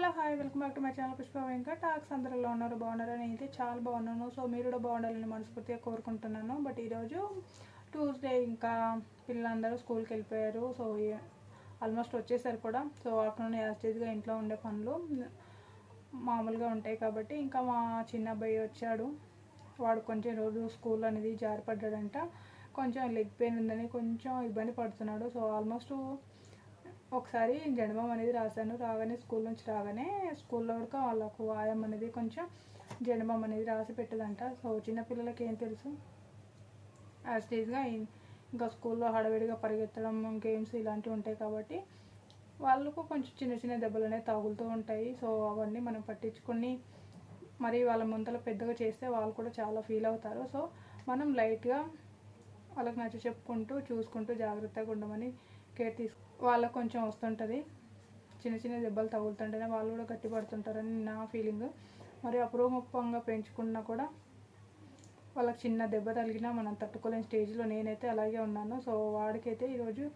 Hello hi welcome back to my channel Pushpa Venkat. Talks అందరూ ఎలా ఉన్నారు, బాగున్నారా? నేనైతే చాలా బాగున్నాను. సో మీరు కూడా బాగుండాలని మనస్ఫూర్తిగా కోరుకుంటున్నాను. బట్ ఈరోజు ట్యూస్డే, ఇంకా పిల్లలందరూ స్కూల్కి వెళ్ళిపోయారు. సో ఆల్మోస్ట్ వచ్చేసారు కూడా. సో ఆఫ్టర్నూన్ యాస్టేజ్గా ఇంట్లో ఉండే పనులు మామూలుగా ఉంటాయి కాబట్టి ఇంకా మా చిన్న అబ్బాయి వచ్చాడు. వాడు కొంచెం రోజు స్కూల్ అనేది జారిపడ్డాడంట. కొంచెం లెగ్ పెయిన్ ఉందని కొంచెం ఇబ్బంది పడుతున్నాడు. సో ఆల్మోస్ట్ ఒకసారి జనమం అనేది రాశాను. రాగానే స్కూల్ నుంచి రాగానే స్కూల్లో కూడా వాళ్ళకు వాయం అనేది కొంచెం జనమం అనేది రాసి పెట్టదంట. సో చిన్నపిల్లలకి ఏం తెలుసు, యాస్టేజ్గా ఇంకా స్కూల్లో హడావిడిగా పరిగెత్తడం, గేమ్స్ ఇలాంటివి ఉంటాయి కాబట్టి వాళ్ళకు కొంచెం చిన్న చిన్న దెబ్బలు అనేవి తగులుతూ ఉంటాయి. సో అవన్నీ మనం పట్టించుకొని మరి వాళ్ళ ముంతలో పెద్దగా చేస్తే వాళ్ళు కూడా చాలా ఫీల్ అవుతారు. సో మనం లైట్గా వాళ్ళకి నచ్చ చెప్పుకుంటూ చూసుకుంటూ జాగ్రత్తగా ఉండమని కేర్ వాళ్ళకు కొంచెం వస్తుంటుంది. చిన్న చిన్న దెబ్బలు తగులుతుంటేనే వాళ్ళు కూడా గట్టిపడుతుంటారని నా ఫీలింగ్. మరి అపురూపంగా పెంచుకున్నా కూడా వాళ్ళకి చిన్న దెబ్బ తగిలినా మనం తట్టుకోలేని స్టేజ్లో నేనైతే అలాగే ఉన్నాను. సో వాడికైతే ఈరోజు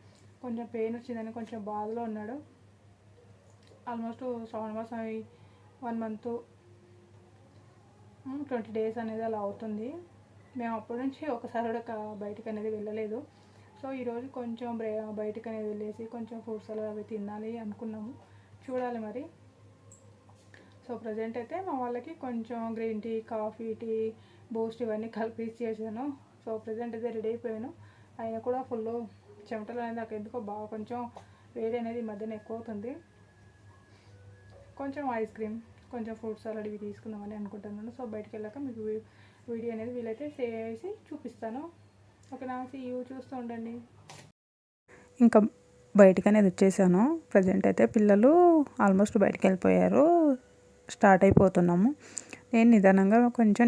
కొంచెం పెయిన్ వచ్చిందని కొంచెం బాధలో ఉన్నాడు. ఆల్మోస్ట్ శ్రావణ మాసం 1 మంత్ 20 డేస్ అనేది అలా అవుతుంది. మేము అప్పటి నుంచి ఒకసారి కూడా బయటకు అనేది వెళ్ళలేదు. సో ఈరోజు కొంచెం బయటకు అనేది వెళ్ళేసి కొంచెం ఫ్రూట్స్ అవి తినాలి అనుకున్నాము. చూడాలి మరి. సో ప్రజెంట్ అయితే మా వాళ్ళకి కొంచెం green tea, coffee, tea, Boost ఇవన్నీ కలిపి చేశాను. సో ప్రజెంట్ అయితే రెడీ అయిపోయాను. అయినా కూడా ఫుల్ చెమటలు అనేది నాకు ఎందుకో బాగా కొంచెం వేడి అనేది ఈ మధ్యన ఎక్కువ అవుతుంది. కొంచెం ఐస్ క్రీమ్, కొంచెం ఫ్రూట్ సలాడ్ ఇవి తీసుకుందామని అనుకుంటున్నాను. సో బయటకు వెళ్ళాక మీకు వీడియో అనేది వీలైతే చేసి చూపిస్తాను. ఓకేనా, యూ చూస్తూ ఉండండి. ఇంకా బయటకు అనేది వచ్చేసాను. ప్రజెంట్ అయితే పిల్లలు ఆల్మోస్ట్ బయటకు వెళ్ళిపోయారు. స్టార్ట్ అయిపోతున్నాము. నేను నిదానంగా కొంచెం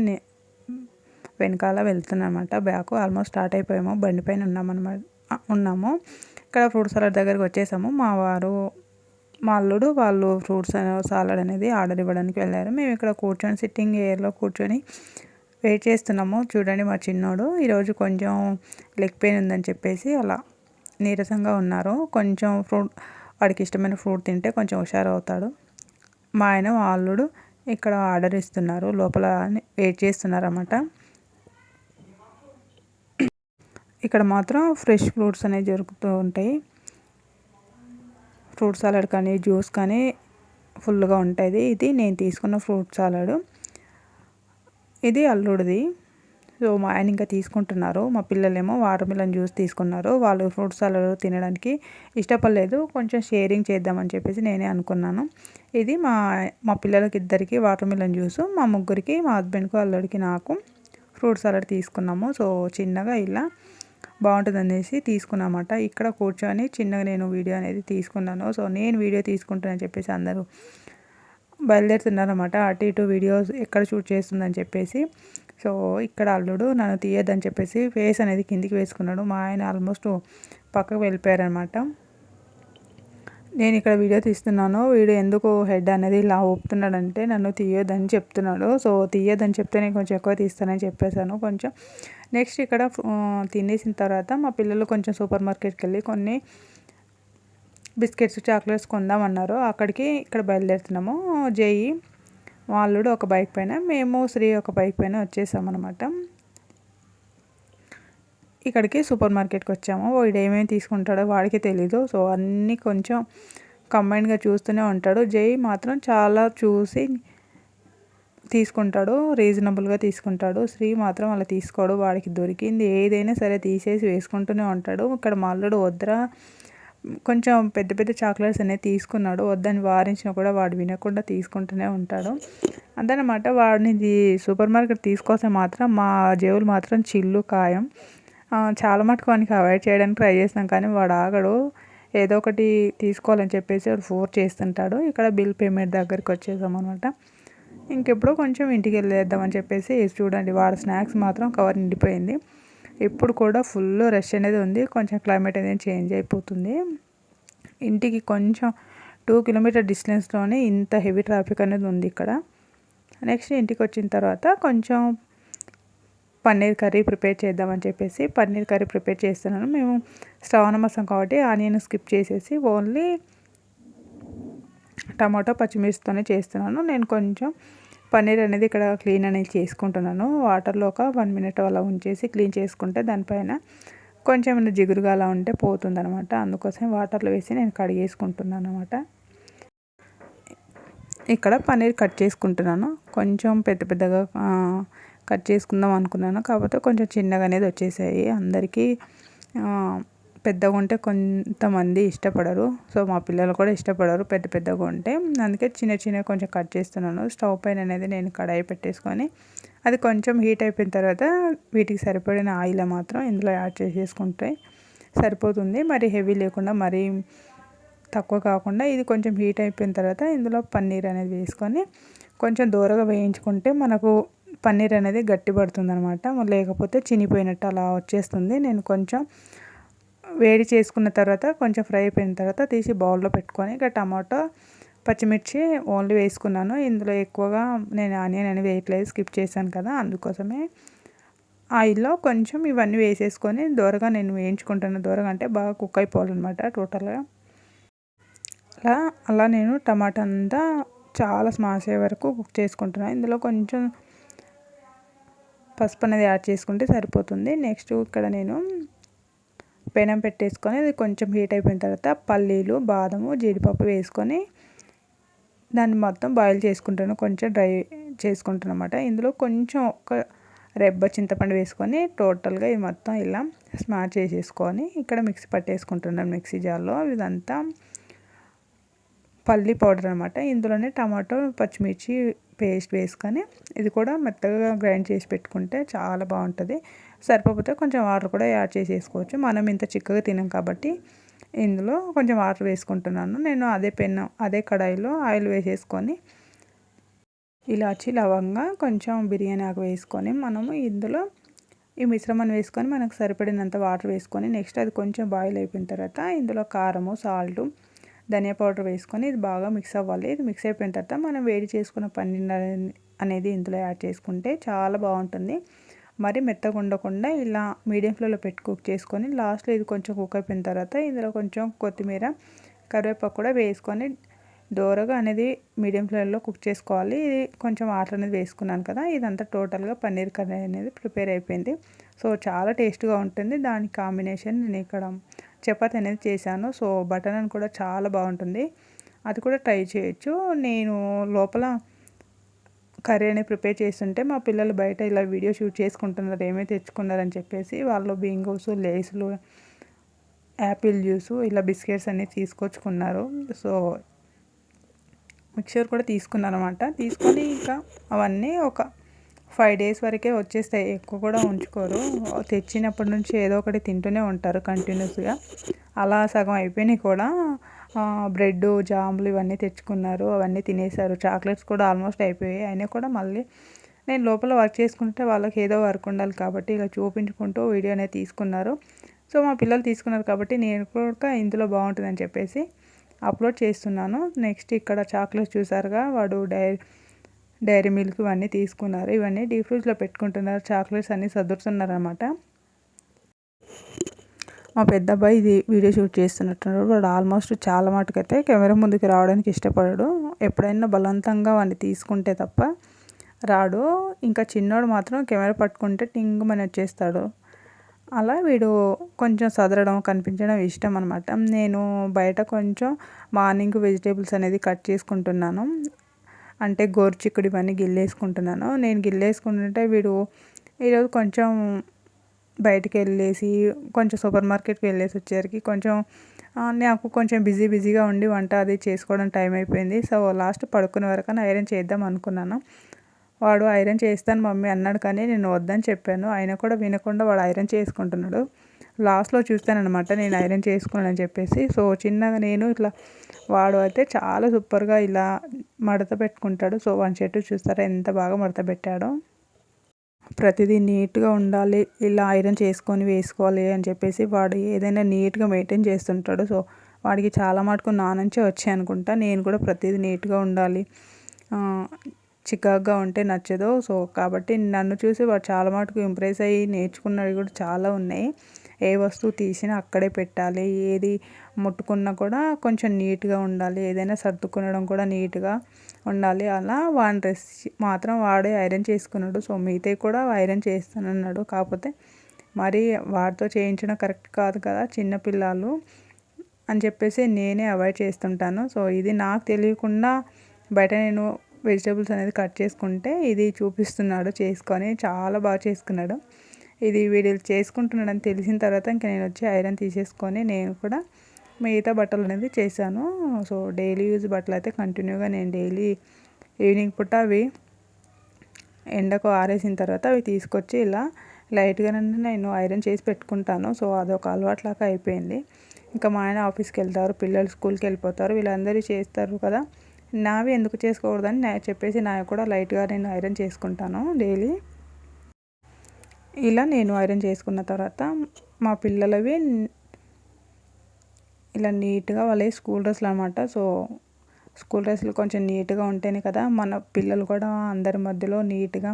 వెనకాల వెళ్తున్నాను అనమాట. బ్యాక్ ఆల్మోస్ట్ స్టార్ట్ అయిపోయాము. బండి పైన ఉన్నాము. ఇక్కడ ఫ్రూట్ సలాడ్ దగ్గరికి వచ్చేసాము. మా అల్లుడు వాళ్ళు ఫ్రూట్స్ సాలడ్ అనేది ఆర్డర్ ఇవ్వడానికి వెళ్ళారు. మేము ఇక్కడ కూర్చొని సిట్టింగ్ ఏర్లో కూర్చొని వెయిట్ చేస్తున్నాము. చూడండి మా చిన్నోడు ఈరోజు కొంచెం లెగ్ పెయిన్ ఉందని చెప్పేసి అలా నీరసంగా ఉన్నారు. కొంచెం వాడికి ఇష్టమైన ఫ్రూట్ తింటే కొంచెం హుషారు అవుతాడు. మా ఆయన మా అల్లుడు ఇక్కడ ఆర్డర్ ఇస్తున్నారు, లోపల వెయిట్ చేస్తున్నారు అన్నమాట. ఇక్కడ మాత్రం ఫ్రెష్ ఫ్రూట్స్ అనేవి జరుగుతూ ఉంటాయి. ఫ్రూట్ సాలడ్ కానీ జ్యూస్ కానీ ఫుల్గా ఉంటుంది. ఇది నేను తీసుకున్న ఫ్రూట్ సాలడ్, ఇది అల్లుడిది. సో మా ఆయన ఇంకా తీసుకుంటున్నారు. మా పిల్లలేమో వాటర్ మిలన్ జ్యూస్ తీసుకున్నారు. వాళ్ళు ఫ్రూట్ సాలడ్ తినడానికి ఇష్టపడలేదు. కొంచెం షేరింగ్ చేద్దామని చెప్పేసి నేనే అనుకున్నాను. ఇది మా పిల్లలకి ఇద్దరికి వాటర్ మిలన్ జ్యూసు, మా ముగ్గురికి, మా హస్బెండ్కు, అల్లుడికి, నాకు ఫ్రూట్ సాలడ్ తీసుకున్నాము. సో చిన్నగా ఇలా బాగుంటుంది అనేసి తీసుకున్నామాట. ఇక్కడ కూర్చొని చిన్నగా నేను వీడియో అనేది తీసుకున్నాను. సో నేను వీడియో తీసుకుంటానని చెప్పేసి అందరూ బయలుదేరుతున్నారన్నమాట. అటు ఇటు వీడియోస్ ఎక్కడ షూట్ చేస్తుందని చెప్పేసి. సో ఇక్కడ అల్లుడు నన్ను తీయద్దని చెప్పేసి ఫేస్ అనేది కిందికి వేసుకున్నాడు. మా ఆయన ఆల్మోస్ట్ పక్కకు వెళ్ళిపోయారనమాట. నేను ఇక్కడ వీడియో తీస్తున్నాను. వీడియో ఎందుకు హెడ్ అనేది ఇలా ఊపుతున్నాడంటే నన్ను తీయొద్దని చెప్తున్నాడు. సో తీయొద్దని చెప్తే నేను కొంచెం ఎక్కువ తీస్తానని చెప్పేశాను. కొంచెం నెక్స్ట్ ఇక్కడ తినేసిన తర్వాత మా పిల్లలు కొంచెం సూపర్ మార్కెట్కి వెళ్ళి కొన్ని బిస్కెట్స్, చాక్లెట్స్ కొందామన్నారు. ఇక్కడ బయలుదేరుతున్నాము. జేయి మా అల్లుడు ఒక బైక్ పైన, మేము శ్రీ ఒక బైక్ పైన వచ్చేసామన్నమాట. ఇక్కడికి సూపర్ మార్కెట్కి వచ్చాము. వీడు ఏమేమి తీసుకుంటాడో వాడికి తెలీదు. సో అన్నీ కొంచెం కంబైన్డ్గా చూస్తూనే ఉంటాడు. జై మాత్రం చాలా చూసి తీసుకుంటాడు, రీజనబుల్గా తీసుకుంటాడు. శ్రీ మాత్రం అలా తీసుకోడు. వాడికి దొరికింది ఏదైనా సరే తీసేసి వేసుకుంటూనే ఉంటాడు. ఇక్కడ మా అల్లుడు వద్దురా, కొంచెం పెద్ద పెద్ద చాక్లెట్స్ అనేది తీసుకున్నాడు. వద్దని వారించినా కూడా వాడు వినకుండా తీసుకుంటూనే ఉంటాడు. అదనమాట. వాడిని సూపర్ మార్కెట్ తీసుకొస్తే మాత్రం మా జేబులు మాత్రం చిల్లు ఖాయం. చాలా మటుకు వానికి అవాయిడ్ చేయడానికి ట్రై చేస్తాం, కానీ వాడు ఆగడు. ఏదో ఒకటి తీసుకోవాలని చెప్పేసి వాడు ఫోర్స్ చేస్తుంటాడు. ఇక్కడ బిల్ పేమెంట్ దగ్గరికి వచ్చేసాం అనమాట. ఇంకెప్పుడు కొంచెం ఇంటికి వెళ్ళేద్దామని చెప్పేసి చూడండి, వాడు స్నాక్స్ మాత్రం కవర్ నిండిపోయింది. ఇప్పుడు కూడా ఫుల్ రష్ అనేది ఉంది. కొంచెం క్లైమేట్ అనేది చేంజ్ అయిపోతుంది. ఇంటికి కొంచెం 2 కిలోమీటర్ డిస్టెన్స్లోనే ఇంత హెవీ ట్రాఫిక్ అనేది ఉంది ఇక్కడ. నెక్స్ట్ ఇంటికి వచ్చిన తర్వాత కొంచెం పన్నీర్ కర్రీ ప్రిపేర్ చేద్దామని చెప్పేసి పన్నీర్ కర్రీ ప్రిపేర్ చేస్తున్నాను. మేము శ్రావణ మాసం కాబట్టి ఆనియన్ స్కిప్ చేసేసి ఓన్లీ టమాటో పచ్చిమిర్చితోనే చేస్తున్నాను. నేను కొంచెం పన్నీర్ అనేది ఇక్కడ క్లీన్ అనేది చేసుకుంటున్నాను. వాటర్లో ఒక 1 మినిట్ అలా ఉంచేసి క్లీన్ చేసుకుంటే దానిపైన కొంచెం ఏమైనా జిగురుగా అలా ఉంటే పోతుందనమాట. అందుకోసం వాటర్లో వేసి నేను కడిగేసుకుంటున్నాను అనమాట. ఇక్కడ పన్నీర్ కట్ చేసుకుంటున్నాను. కొంచెం పెద్ద పెద్దగా కట్ చేసుకుందాం అనుకున్నాను. కాకపోతే కొంచెం చిన్నగా అనేది వచ్చేసాయి. అందరికీ పెద్దగా ఉంటే కొంతమంది ఇష్టపడరు. సో మా పిల్లలు కూడా ఇష్టపడరు పెద్ద పెద్దగా ఉంటే. అందుకే చిన్న చిన్నగా కొంచెం కట్ చేస్తున్నాను. స్టవ్ పైన అనేది నేను కడాయి పెట్టేసుకొని అది కొంచెం హీట్ అయిపోయిన తర్వాత వీటికి సరిపడిన ఆయిల్ మాత్రం ఇందులో యాడ్ చేసేసుకుంటే సరిపోతుంది. మరి హెవీ లేకుండా మరీ తక్కువ కాకుండా ఇది కొంచెం హీట్ అయిపోయిన తర్వాత ఇందులో పన్నీర్ అనేది వేసుకొని కొంచెం దూరగా వేయించుకుంటే మనకు పన్నీర్ అనేది గట్టి పడుతుంది అనమాట. లేకపోతే చినిపోయినట్టు అలా వచ్చేస్తుంది. నేను కొంచెం వేడి చేసుకున్న తర్వాత కొంచెం ఫ్రై అయిపోయిన తర్వాత తీసి బౌల్లో పెట్టుకొని ఇక టమాటో పచ్చిమిర్చి ఓన్లీ వేసుకున్నాను. ఇందులో ఎక్కువగా నేను ఆనియన్ అని వేయట్లేదు, స్కిప్ చేశాను కదా, అందుకోసమే ఆయిల్లో కొంచెం ఇవన్నీ వేసేసుకొని దూరగా నేను వేయించుకుంటాను. దూరగా అంటే బాగా కుక్ అయిపోవాలన్నమాట టోటల్గా. అలా నేను టమాటా అంతా చాలా స్మాష్ అయ్యే వరకు కుక్ చేసుకుంటున్నాను. ఇందులో కొంచెం పసుపు అనేది యాడ్ చేసుకుంటే సరిపోతుంది. నెక్స్ట్ ఇక్కడ నేను పెనం పెట్టేసుకొని అది కొంచెం హీట్ అయిపోయిన తర్వాత పల్లీలు, బాదము, జీడిపప్పు వేసుకొని దాన్ని మొత్తం బాయిల్ చేసుకుంటాను. కొంచెం డ్రై చేసుకుంటాను అనమాట. ఇందులో కొంచెం ఒక రెబ్బ చింతపండు వేసుకొని టోటల్గా ఇది మొత్తం ఇలా స్మాష్ చేసేసుకొని ఇక్కడ మిక్సీ పట్టేసుకుంటున్నాను మిక్సీ జార్లో. ఇదంతా పల్లి పౌడర్ అనమాట. ఇందులోనే టమాటో పచ్చిమిర్చి పేస్ట్ వేసుకొని ఇది కూడా మెత్తగా గ్రైండ్ చేసి పెట్టుకుంటే చాలా బాగుంటుంది. సరిపోతే కొంచెం వాటర్ కూడా యాడ్ చేసేసుకోవచ్చు. మనం ఇంత చిక్కగా తినం కాబట్టి ఇందులో కొంచెం వాటర్ వేసుకుంటున్నాను. నేను అదే కడాయిలో ఆయిల్ వేసేసుకొని ఇలాచి, లవంగా, కొంచెం బిర్యానీ ఆకు వేసుకొని మనము ఇందులో ఈ మిశ్రమాన్ని వేసుకొని మనకు సరిపడినంత వాటర్ వేసుకొని నెక్స్ట్ అది కొంచెం బాయిల్ అయిపోయిన తర్వాత ఇందులో కారము, సాల్టు, ధనియా పౌడర్ వేసుకొని ఇది బాగా మిక్స్ అవ్వాలి. ఇది మిక్స్ అయిపోయిన తర్వాత మనం వేడి చేసుకున్న పన్నీర్ అనేది ఇందులో యాడ్ చేసుకుంటే చాలా బాగుంటుంది. మరి మెత్తగా ఉండకుండా ఇలా మీడియం ఫ్లేమ్లో పెట్టి కుక్ చేసుకొని లాస్ట్లో ఇది కొంచెం కుక్ అయిపోయిన తర్వాత ఇందులో కొంచెం కొత్తిమీర, కరివేపాకు కూడా వేసుకొని దోరగా అనేది మీడియం ఫ్లేమ్లో కుక్ చేసుకోవాలి. ఇది కొంచెం వాటర్ అనేది వేసుకున్నాను కదా, ఇదంతా టోటల్గా పన్నీర్ కర్రీ అనేది ప్రిపేర్ అయిపోయింది. సో చాలా టేస్ట్గా ఉంటుంది. దాని కాంబినేషన్ నేను ఇక్కడ చపాతీ అనేది చేశాను. సో బటర్ నాన్ కూడా చాలా బాగుంటుంది, అది కూడా ట్రై చేయొచ్చు. నేను లోపల కర్రీ అనేది ప్రిపేర్ చేస్తుంటే మా పిల్లలు బయట ఇలా వీడియో షూట్ చేసుకుంటున్నారు ఏమైతే తెచ్చుకున్నారని చెప్పేసి. వాళ్ళు బింగోస్, లేసులు, యాపిల్ జ్యూసు, ఇలా బిస్కెట్స్ అన్నీ తీసుకొచ్చుకున్నారు. సో మిక్చర్ కూడా తీసుకున్నాను అనమాట. తీసుకొని ఇంకా అవన్నీ ఒక 5 days వరకే వచ్చేస్తాయి, ఎక్కువ కూడా ఉంచుకోరు. తెచ్చినప్పటి నుంచి ఏదో ఒకటి తింటూనే ఉంటారు కంటిన్యూస్గా. అలా సగం అయిపోయినాయి కూడా. బ్రెడ్, జాములు ఇవన్నీ తెచ్చుకున్నారు, అవన్నీ తినేశారు. చాక్లెట్స్ కూడా ఆల్మోస్ట్ అయిపోయాయి. అయినా కూడా మళ్ళీ నేను లోపల వర్క్ చేసుకుంటే వాళ్ళకి ఏదో వర్క్ ఉండాలి కాబట్టి ఇలా చూపించుకుంటూ వీడియో అనేది తీసుకున్నారు. సో మా పిల్లలు తీసుకున్నారు కాబట్టి నేను కూడా ఇందులో బాగుంటుందని చెప్పేసి అప్లోడ్ చేస్తున్నాను. నెక్స్ట్ ఇక్కడ చాక్లెట్స్ చూసారుగా, వాడు డైరీ మిల్క్ ఇవన్నీ తీసుకున్నారు. ఇవన్నీ డీప్ ఫ్రిడ్జ్లో పెట్టుకుంటున్నారు. చాక్లెట్స్ అన్నీ సదురుతున్నారు అనమాట. మా పెద్ద అబ్బాయి ఇది వీడియో షూట్ చేస్తున్నట్టున్నాడు. వాడు ఆల్మోస్ట్ చాలా మటుకైతే కెమెరా ముందుకు రావడానికి ఇష్టపడడు. ఎప్పుడైనా బలవంతంగా వాడిని తీసుకుంటే తప్ప రాడు. ఇంకా చిన్నోడు మాత్రం కెమెరా పట్టుకుంటే టింగుమని వచ్చేస్తాడు. అలా వీడు కొంచెం సదరడం, కనిపించడం ఇష్టం అనమాట. నేను బయట కొంచెం మార్నింగ్ వెజిటేబుల్స్ అనేది కట్ చేసుకుంటున్నాను. అంటే గోరుచిక్కుడు ఇవన్నీ గిల్లేసుకుంటున్నాను. నేను గిల్లేసుకుంటుంటే వీడు ఈరోజు కొంచెం బయటికి వెళ్ళేసి కొంచెం సూపర్ మార్కెట్కి వెళ్ళేసి వచ్చేసరికి కొంచెం నాకు కొంచెం బిజీగా ఉండి వంట అది చేసుకోవడం టైం అయిపోయింది. సో లాస్ట్ పడుకునే వరకు ఐరన్ చేద్దాం అనుకున్నాను. వాడు ఐరన్ చేస్తాను మమ్మీ అన్నాడు కానీ నేను వద్దని చెప్పాను. అయినా కూడా వినకుండా వాడు ఐరన్ చేసుకుంటున్నాడు. లాస్ట్లో చూస్తానన్నమాట నేను ఐరన్ చేసుకున్నానని చెప్పేసి. సో చిన్నగా నేను ఇట్లా, వాడు అయితే చాలా సూపర్గా ఇలా మడత పెట్టుకుంటాడు. సో వాడి షర్టు చూస్తారా ఎంత బాగా మడత పెట్టాడో. ప్రతిదీ నీట్గా ఉండాలి, ఇలా ఐరన్ చేసుకొని వేసుకోవాలి అని చెప్పేసి వాడు ఏదైనా నీట్గా మెయింటైన్ చేస్తుంటాడు. సో వాడికి చాలా మటుకు నా నుంచే వచ్చాయి అనుకుంటా. నేను కూడా ప్రతిదీ నీట్గా ఉండాలి, చికాగ్గా ఉంటే నచ్చదు. సో కాబట్టి నన్ను చూసి వాడు చాలా మటుకు ఇంప్రెస్ అయ్యి నేర్చుకున్నవి కూడా చాలా ఉన్నాయి. ఏ వస్తువు తీసినా అక్కడే పెట్టాలి, ఏది ముట్టుకున్నా కూడా కొంచెం నీట్గా ఉండాలి, ఏదైనా సర్దుకునడం కూడా నీట్గా ఉండాలి. అలా వాడి డ్రెస్ మాత్రం వాడే ఐరన్ చేసుకున్నాడు. సో మిగతావి కూడా ఐరన్ చేస్తానన్నాడు. కాకపోతే మరి వాడితో చేయించడం కరెక్ట్ కాదు కదా, చిన్నపిల్లలు అని చెప్పేసి నేనే అవాయిడ్ చేస్తుంటాను. సో ఇది నాకు తెలియకుండా బయట నేను వెజిటేబుల్స్ అనేది కట్ చేసుకుంటే ఇది చూపిస్తున్నాడు చేసుకొని, చాలా బాగా చేసుకున్నాడు. ఇది వీడు చేసుకుంటున్నాడని తెలిసిన తర్వాత ఇంకా నేను వచ్చి ఐరన్ తీసేసుకొని నేను కూడా మిగతా బట్టలు అనేది చేశాను. సో డైలీ యూజ్ బట్టలు అయితే కంటిన్యూగా నేను డైలీ ఈవినింగ్ పూట అవి ఎండకు ఆరేసిన తర్వాత అవి తీసుకొచ్చి ఇలా లైట్గానే నేను ఐరన్ చేసి పెట్టుకుంటాను. సో అదొక అలవాట్లాగా అయిపోయింది. ఇంకా మా ఆయన ఆఫీస్కి వెళ్తారు, పిల్లలు స్కూల్కి వెళ్ళిపోతారు, వీళ్ళందరూ చేస్తారు కదా, నావి ఎందుకు చేసుకోకూడదని చెప్పేసి నావి కూడా లైట్గా నేను ఐరన్ చేసుకుంటాను డైలీ. ఇలా నేను ఐరన్ చేసుకున్న తర్వాత మా పిల్లలవి ఇలా నీట్గా వాళ్ళే స్కూల్ డ్రెస్సులు అనమాట. సో స్కూల్ డ్రెస్సులు కొంచెం నీట్గా ఉంటేనే కదా మన పిల్లలు కూడా అందరి మధ్యలో నీట్గా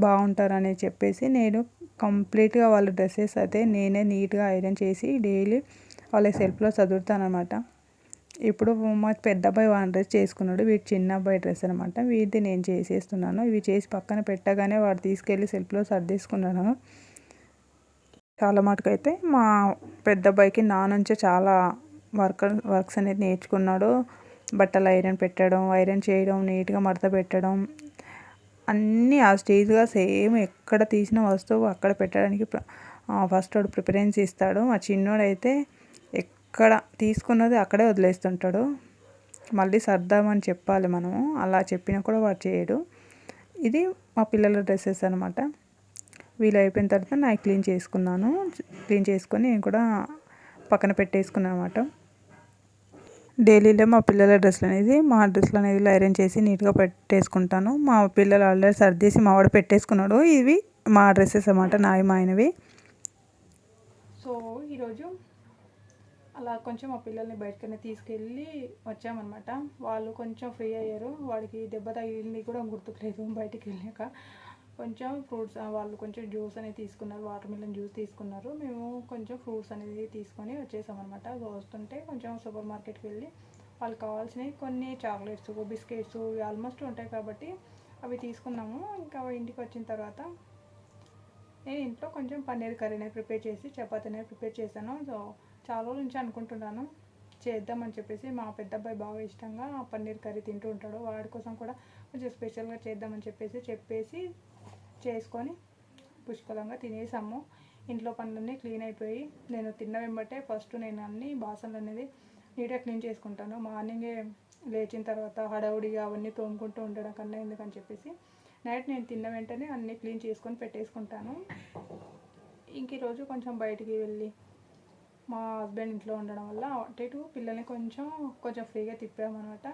బాగుంటారని చెప్పేసి నేను కంప్లీట్గా వాళ్ళ డ్రెస్సెస్ అయితే నేనే నీట్గా ఐరన్ చేసి డైలీ వాళ్ళ సెల్ఫ్లో చదువుతానమాట. ఇప్పుడు మా పెద్ద అబ్బాయి వాడి డ్రెస్ చేసుకున్నాడు, వీడి చిన్న అబ్బాయి డ్రెస్ అనమాట. వీడిది నేను చేసేస్తున్నాను. ఇవి చేసి పక్కన పెట్టగానే వాడు తీసుకెళ్ళి సెల్ఫ్లో సర్దేసుకున్నాను. చాలా మటుకైతే మా పెద్ద అబ్బాయికి నా నుంచే చాలా వర్క్స్ అనేది నేర్చుకున్నాడు. బట్టలు ఐరన్ పెట్టడం, ఐరన్ చేయడం, నీట్గా మడత పెట్టడం అన్నీ ఆ స్టేజ్గా సేమ్ ఎక్కడ తీసిన వస్తువు అక్కడ పెట్టడానికి ఫస్ట్ వాడు ప్రిఫరెన్స్ ఇస్తాడు. మా చిన్నోడైతే ఎక్కడ తీసుకున్నది అక్కడే వదిలేస్తుంటాడు. మళ్ళీ సర్దామని చెప్పాలి మనము, అలా చెప్పినా కూడా వాడు చేయడు. ఇది మా పిల్లల డ్రెస్సెస్ అనమాట. వీళ్ళు అయిపోయిన తర్వాత నాకు క్లీన్ చేసుకున్నాను. క్లీన్ చేసుకొని నేను కూడా పక్కన పెట్టేసుకున్నాను అనమాట. డైలీలో మా పిల్లల డ్రెస్సులు అనేది మా డ్రెస్సులు అనేది ఐరన్ చేసి నీట్గా పెట్టేసుకుంటాను. మా పిల్లలు ఆల్రెడీ సర్దేసి మా వాడు పెట్టేసుకున్నాడు. ఇవి మా డ్రెస్సెస్ అన్నమాట, నావి మా ఆయనవి. సో ఈరోజు అలా కొంచెం మా పిల్లల్ని బయటకనే తీసుకెళ్ళి వచ్చామన్నమాట. వాళ్ళు కొంచెం ఫ్రీ అయ్యారు. వాడికి దెబ్బ తగిలింది కూడా గుర్తుకులేదు బయటికి వెళ్ళాక. కొంచెం ఫ్రూట్స్ వాళ్ళు కొంచెం జ్యూస్ అనేది తీసుకున్నారు, వాటర్ మిలన్ జ్యూస్ తీసుకున్నారు. మేము కొంచెం ఫ్రూట్స్ అనేది తీసుకొని వచ్చేసామన్నమాట. వస్తుంటే కొంచెం సూపర్ మార్కెట్కి వెళ్ళి వాళ్ళకి కావాల్సినవి కొన్ని చాక్లెట్స్, బిస్కెట్స్ ఆల్మోస్ట్ ఉంటాయి కాబట్టి అవి తీసుకున్నాము. ఇంకా ఇంటికి వచ్చిన తర్వాత నేను ఇంట్లో కొంచెం పన్నీర్ కర్రీ అనేది ప్రిపేర్ చేసి చపాతీ అనేది ప్రిపేర్ చేశాను. సో చాలా రోజుల నుంచి అనుకుంటున్నాను చేద్దామని చెప్పేసి. మా పెద్ద అబ్బాయి బాగా ఇష్టంగా పన్నీర్ కర్రీ తింటూ ఉంటాడు. వాడి కోసం కూడా కొంచెం స్పెషల్గా చేద్దామని చెప్పేసి చేసుకొని పుష్కలంగా తినేసాము. ఇంట్లో పనులన్నీ క్లీన్ అయిపోయి నేను తిన్న వెంబటే ఫస్ట్ నేను అన్ని బాసనలు అనేది నీట్గా క్లీన్ చేసుకుంటాను. మార్నింగే లేచిన తర్వాత హడావుడిగా అవన్నీ తోముకుంటూ ఉండడం కన్నా ఎందుకని చెప్పేసి నైట్ నేను తిన్న వెంటనే అన్నీ క్లీన్ చేసుకొని పెట్టేసుకుంటాను. ఇంక ఈరోజు కొంచెం బయటికి వెళ్ళి మా హస్బెండ్ ఇంట్లో ఉండడం వల్ల అటు ఇటు పిల్లల్ని కొంచెం ఫ్రీగా తిప్పామన్నమాట.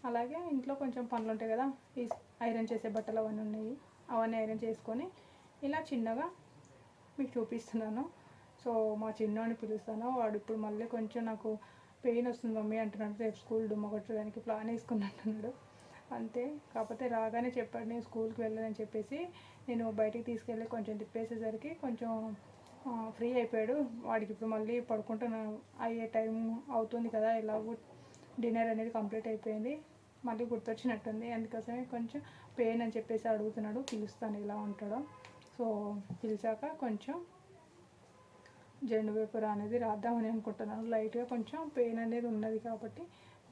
అలాగే ఇంట్లో కొంచెం పనులు ఉంటాయి కదా, ఈ ఐరన్ చేసే బట్టలు అవన్నీ ఉన్నాయి, అవన్నీ ఐరన్ చేసుకొని ఇలా చిన్నగా మీకు చూపిస్తున్నాను. సో మా చిన్నవాడిని పిలుస్తాను. వాడు ఇప్పుడు మళ్ళీ కొంచెం నాకు పెయిన్ వస్తుంది మమ్మీ అంటున్నాడు. రేపు స్కూల్ డుమ్మ కొట్టడానికి ప్లాన్ వేసుకున్నట్టున్నాడు. అంతే, కాకపోతే రాగానే చెప్పాడు నేను స్కూల్కి వెళ్ళాలని చెప్పేసి. నేను బయటికి తీసుకెళ్ళి కొంచెం తిప్పేసేసరికి కొంచెం ఫ్రీ అయిపోయాడు. వాడికి ఇప్పుడు మళ్ళీ పడుకుంటున్న అయ్యే టైం అవుతుంది కదా, ఎలాగో డిన్నర్ అనేది కంప్లీట్ అయిపోయింది, మళ్ళీ గుర్తొచ్చినట్టుంది. అందుకోసమే కొంచెం పెయిన్ అని చెప్పేసి అడుగుతున్నాడు. పిలుస్తాను ఎలా ఉంటాడో. సో పిలిచాక కొంచెం జెండు వేపుర అనేది రాద్దామని అనుకుంటున్నాను. లైట్గా కొంచెం పెయిన్ అనేది ఉన్నది కాబట్టి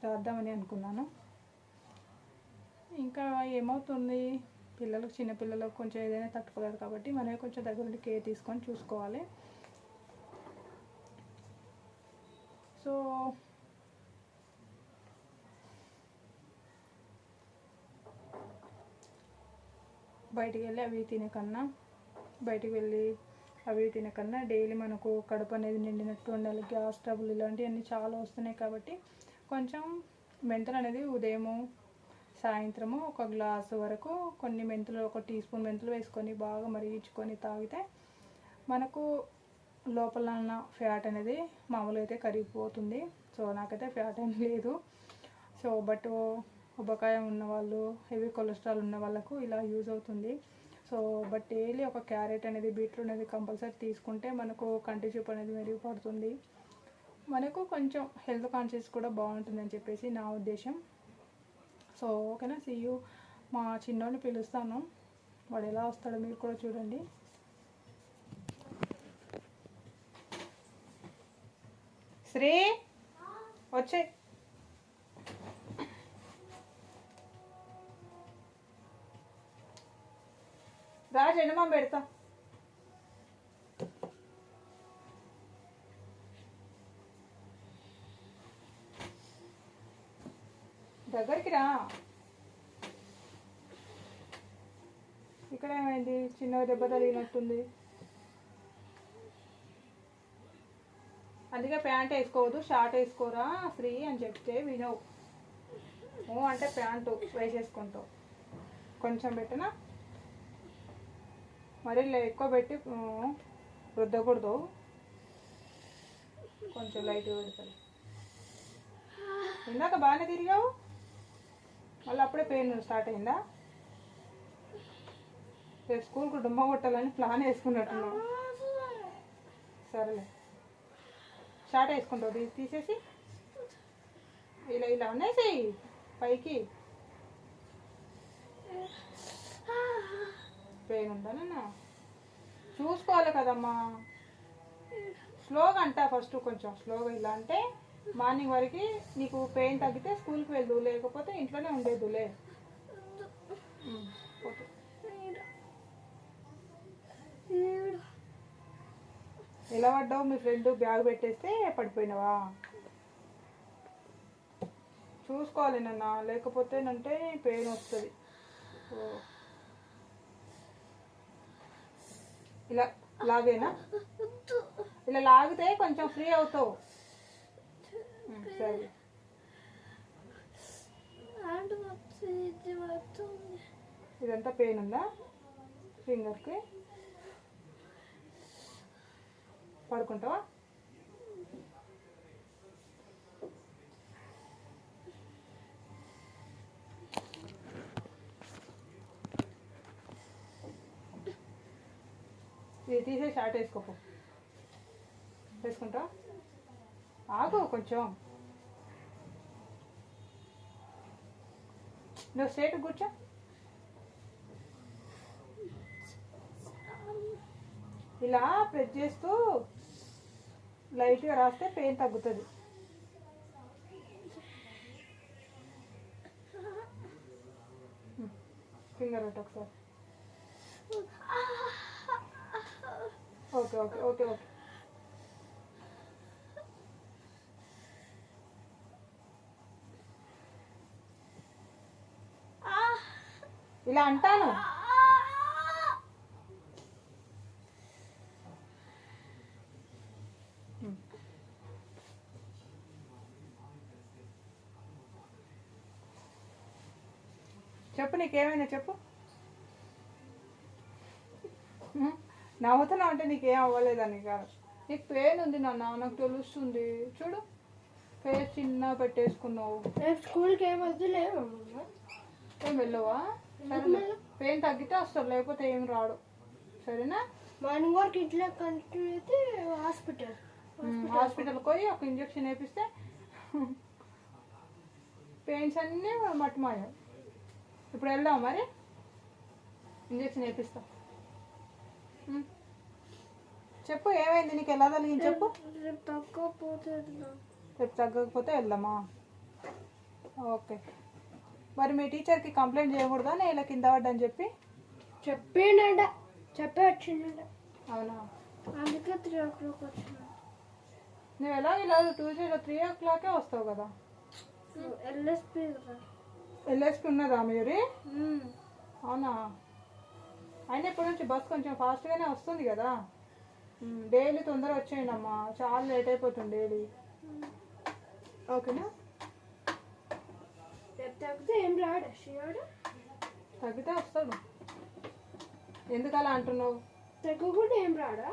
రాద్దామని అనుకున్నాను. ఇంకా ఏమవుతుంది, పిల్లలకు చిన్నపిల్లలకు కొంచెం ఏదైనా తట్టుకోలేదు కాబట్టి మనమే కొంచెం దగ్గర నుండి కేర్ తీసుకొని చూసుకోవాలి. సో బయటికి వెళ్ళి అవి తినే కన్నా డైలీ మనకు కడుపు అనేది నిండినట్టు ఉండాలి. గ్యాస్ ట్రబుల్ ఇలాంటివన్నీ చాలా వస్తున్నాయి కాబట్టి కొంచెం మెంతులు అనేది ఉదయము సాయంత్రము ఒక గ్లాసు వరకు కొన్ని మెంతులు, ఒక టీ స్పూన్ మెంతులు వేసుకొని బాగా మరిగించుకొని తాగితే మనకు లోపల ఉన్న ఫ్యాట్ అనేది మామూలుగా అయితే కరిగిపోతుంది. సో నాకైతే ఫ్యాట్ ఏం లేదు. సో బట్ ఉబకాయం ఉన్నవాళ్ళు, హెవీ కొలెస్ట్రాల్ ఉన్న వాళ్ళకు ఇలా యూజ్ అవుతుంది. సో బట్ డైలీ ఒక క్యారెట్ అనేది బీట్రూట్ అనేది కంపల్సరీ తీసుకుంటే మనకు కంటి చూపు అనేది మెరుగుపడుతుంది, మనకు కొంచెం హెల్త్ కాన్షియస్ కూడా బాగుంటుందని చెప్పేసి నా ఉద్దేశం. సో ఓకేనా, సీ యూ. మా చిన్నోడిని పిలుస్తాను, వాడు ఎలా వస్తాడో మీరు కూడా చూడండి. శ్రీ వచ్చే రాజు ఎండమా పెడతా. దగ్గరికి రా. ఇక్కడ ఏమైంది, చిన్న దెబ్బ తగిలినట్టుంది. అందుకే ప్యాంట్ వేసుకోవద్దు, షార్ట్ వేసుకోరా శ్రీ అని చెప్తే వినవు. అంటే ప్యాంటు వేసేసుకుంటావు. కొంచెం పెట్టినా మరి ఎక్కువ పెట్టి రుద్దకూడదు, కొంచెం లైట్గా పెడతారు. ఇందాక బాగానే తిరిగావు, మళ్ళీ అప్పుడే పెయిన్ స్టార్ట్ అయిందా? రేపు స్కూల్కు డుమ్మ కొట్టాలని ప్లాన్ వేసుకున్నట్టున్నావు. సరేలే, షార్ట్ వేసుకుంటావు, తీసేసి ఇలా ఇలా అనేసి పైకి. పెయిన్ ఉందా? చూసుకోవాలి కదమ్మా. స్లోగా అంటా, ఫస్ట్ కొంచెం స్లోగా ఇలా అంటే మార్నింగ్ వరకు నీకు పెయిన్ తగ్గితే స్కూల్కి వెళ్దు, లేకపోతే ఇంట్లోనే ఉండేదులే. ఓకే, ఎలా పడ్డావు? మీ ఫ్రెండ్ బ్యాగ్ పెట్టేస్తే పడిపోయినావా? చూసుకోవాలి నాన్న, లేకపోతే అంటే పెయిన్ వస్తుంది. ఇలా లాగేనా? ఇలా లాగితే కొంచెం ఫ్రీ అవుతావు. సరే, ఇదంతా పెయిన్ ఉందా ఫింగర్కి? పడుకుంటావా? ఇది తీసే షార్ట్ వేసుకోపో. వేసుకుంటా, ఆగు కొంచెం. నువ్వు స్ట్రేట్ కూర్చో. ఇలా ప్రెస్ చేస్తూ లైట్గా రాస్తే పెయిన్ తగ్గుతుంది. ఫింగర్ పెట్టు ఒకసారి. Okay okay okay okay. ఇలా అంటాను. చెప్పు, నీకేమైనా చెప్పు. నవ్వుతున్నావు అంటే నీకేం అవ్వలేదని కాదు, నీకు పెయిన్ ఉంది నాన్న, నాకు తెలుస్తుంది. చూడు, ఫేస్ చిన్న పెట్టేసుకున్నావు. స్కూల్కి ఏం వద్దులేవు, ఏం వెళ్ళవా? పెయిన్ తగ్గితే వస్తాడు, లేకపోతే ఏం రాడు. సరేనా? మార్నింగ్ వరకు ఇంట్లో కంటిన్యూ అయితే హాస్పిటల్కి పోయి ఒక ఇంజక్షన్ వేపిస్తే పెయిన్స్ అన్నీ మట్టుమాయ. ఇప్పుడు వెళ్దాం మరి, ఇంజక్షన్ వేపిస్తా. చెప్పు, ఏమైంది నీకు? ఎలా తగిలింది చెప్పు. రేపు తగ్గకపోతే వెళ్దామా? ఓకే. మరి మీ టీచర్కి కంప్లైంట్ చేయకూడదా నేను ఇలా కింద పడ్డని చెప్పి? చెప్పేనంట, చెప్పే వచ్చిండ. అవునా? అందుకే 3 o'clock వచ్చిన. నువ్వు ఎలా ఇలా ట్యూషన్లో 3 o'clock వస్తావు కదా? ఎల్ఎస్పి ఉన్నదా మీరు? అవునా? అయినా ఇప్పటి నుంచి బస్ కొంచెం ఫాస్ట్గానే వస్తుంది కదా. డైలీ తొందరగా వచ్చేయండి అమ్మా, చాలా లేట్ అయిపోతుంది డైలీ. ఓకేనా? తగ్గితే ఏం రాడు, తగ్గితే వస్తాడు. ఎందుకు అలా అంటున్నావు? తగ్గకుండా ఏం రాడా?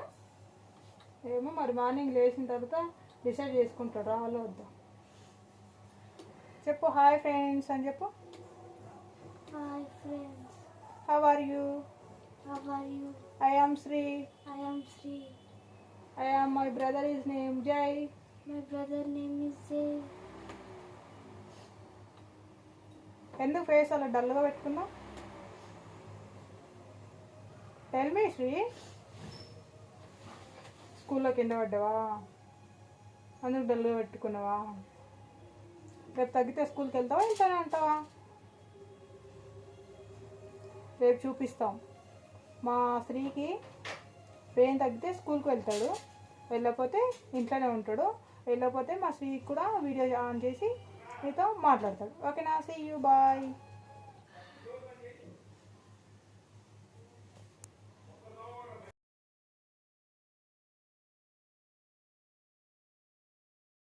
ఏమో మరి, మార్నింగ్ లేచిన తర్వాత డిసైడ్ చేసుకుంటాడు రావాలో వద్దా. చెప్పు, హాయ్ ఫ్రెండ్స్ అని చెప్పు. Hi friends, how are you? How are you? I am Sri. I am Sri. My brother is named Jai. My brother name is Jay. ఎందుకు ఫేస్ అలా డల్గా పెట్టుకున్నావు? Tell me Sri. స్కూల్లో కింద పడ్డావా? అందుకు డల్గా పెట్టుకున్నావా? రేపు తగ్గితే స్కూల్కి వెళ్తావా ఇంట్లోనే అంటావా? రేపు చూపిస్తాం. మా శ్రీకి పెయిన్ తగ్గితే స్కూల్కి వెళ్తాడు, వెళ్ళకపోతే ఇంట్లోనే ఉంటాడు. వెళ్ళకపోతే మా శ్రీకి కూడా వీడియో ఆన్ చేసి మీతో మాట్లాడతాడు. ఓకేనా? See you, bye.